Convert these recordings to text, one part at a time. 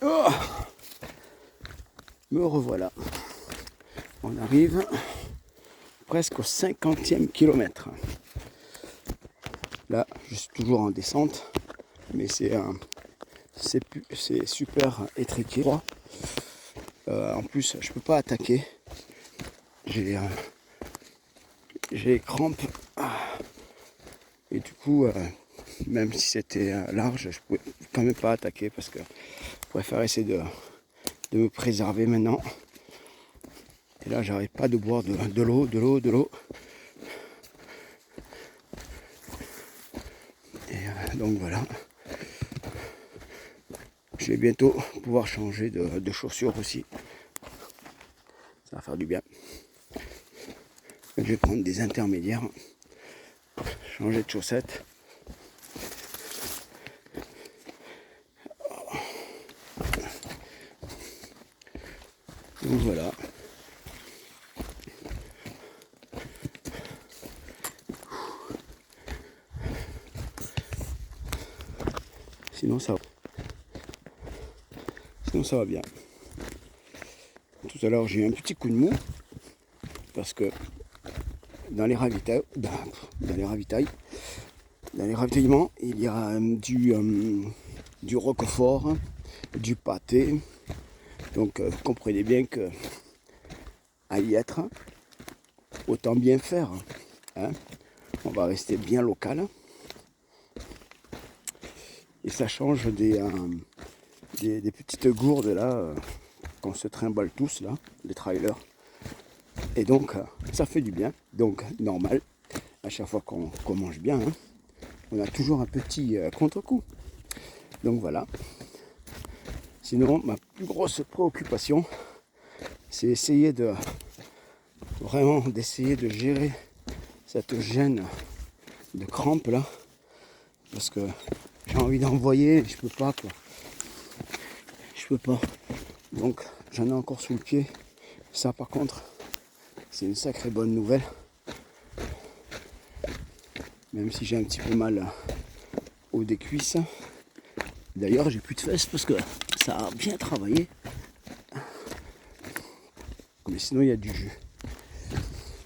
Oh, me revoilà. On arrive presque au 50e kilomètre. Là, je suis toujours en descente, mais c'est super étriqué. En plus, je peux pas attaquer. J'ai les crampes. Et du coup, même si c'était large, je pouvais quand même pas attaquer parce que je préfère essayer de me préserver maintenant. Et là, j'arrête pas de boire de l'eau. Et donc voilà. Je vais bientôt pouvoir changer de chaussures aussi. Ça va faire du bien. Je vais prendre des intermédiaires. Changer de chaussettes. Donc voilà. Sinon ça va bien. Tout à l'heure j'ai eu un petit coup de mou parce que dans les ravitaillements, il y a du roquefort, du pâté. Donc vous comprenez bien que à y être, autant bien faire. Hein. On va rester bien local. Et ça change des petites gourdes là qu'on se trimballe tous là, les trailers. Et donc ça fait du bien. Donc normal, à chaque fois qu'on mange bien, hein, on a toujours un petit contre-coup. Donc voilà. Sinon, ma plus grosse préoccupation, c'est d'essayer de gérer cette gêne de crampes là, parce que j'ai envie d'envoyer, je peux pas quoi. Je peux pas. Donc j'en ai encore sous le pied. Ça par contre, c'est une sacrée bonne nouvelle. Même si j'ai un petit peu mal au des cuisses. D'ailleurs j'ai plus de fesses parce que ça a bien travaillé. Mais sinon il y a du jus.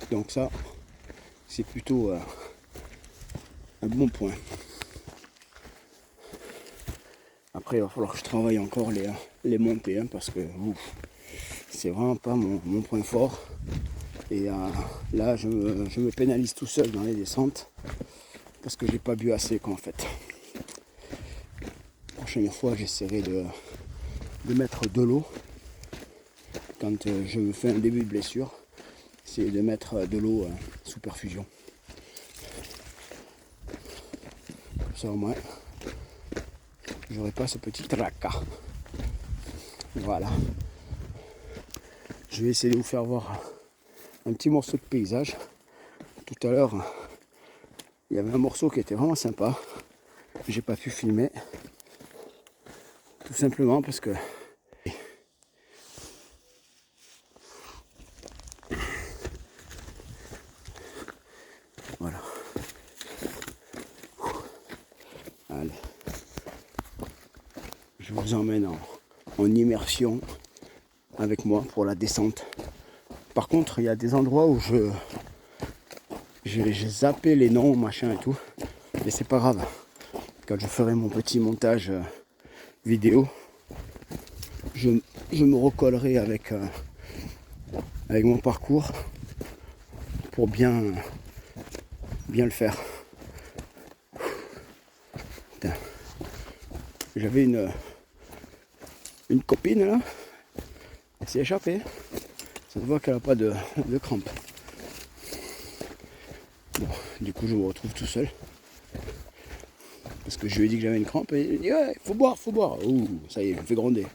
Donc ça, c'est plutôt un bon point. Après il va falloir que je travaille encore les montées hein, parce que c'est vraiment pas mon point fort. Et là je me pénalise tout seul dans les descentes parce que j'ai pas bu assez quoi en fait. La prochaine fois j'essaierai de mettre de l'eau quand je me fais un début de blessure. C'est de mettre de l'eau sous perfusion. Ça au moins j'aurai pas ce petit tracas. Voilà. Je vais essayer de vous faire voir un petit morceau de paysage. Tout à l'heure, il y avait un morceau qui était vraiment sympa. J'ai pas pu filmer. Tout simplement parce que voilà. Allez. Je vous emmène en immersion avec moi pour la descente. Par contre, il y a des endroits où j'ai zappé les noms, machin et tout. Mais c'est pas grave. Quand je ferai mon petit montage vidéo, je me recollerai avec mon parcours pour bien le faire. Putain. J'avais une copine là, elle s'est échappée. Ça se voit qu'elle n'a pas de crampes. Bon, du coup je me retrouve tout seul. Parce que je lui ai dit que j'avais une crampe et il dit ouais, faut boire. Ouh, ça y est, je me fais gronder.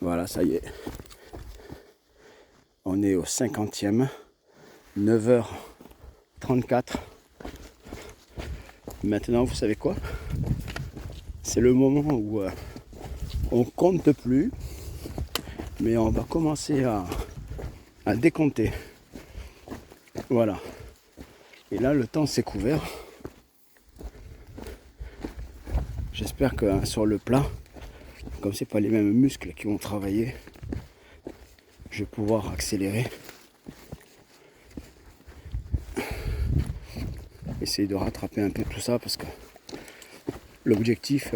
Voilà, ça y est. On est au 50e, 9h34. Maintenant, vous savez quoi? C'est le moment où on compte plus, mais on va commencer à à décompter. Voilà. Et là, le temps s'est couvert. J'espère que sur le plat, comme c'est pas les mêmes muscles qui vont travailler, je vais pouvoir accélérer. Essayer de rattraper un peu tout ça parce que l'objectif,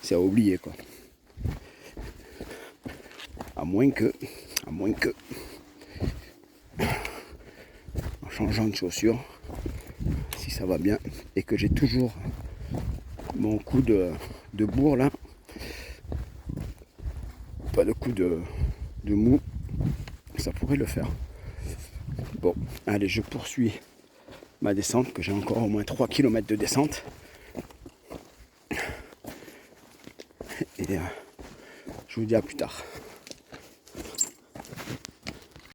c'est à oublier quoi. À moins que, en changeant de chaussures, si ça va bien, et que j'ai toujours mon coup de bourre là, pas de coup de mou, ça pourrait le faire. Bon, allez, je poursuis ma descente, que j'ai encore au moins 3 km de descente. Et je vous dis à plus tard.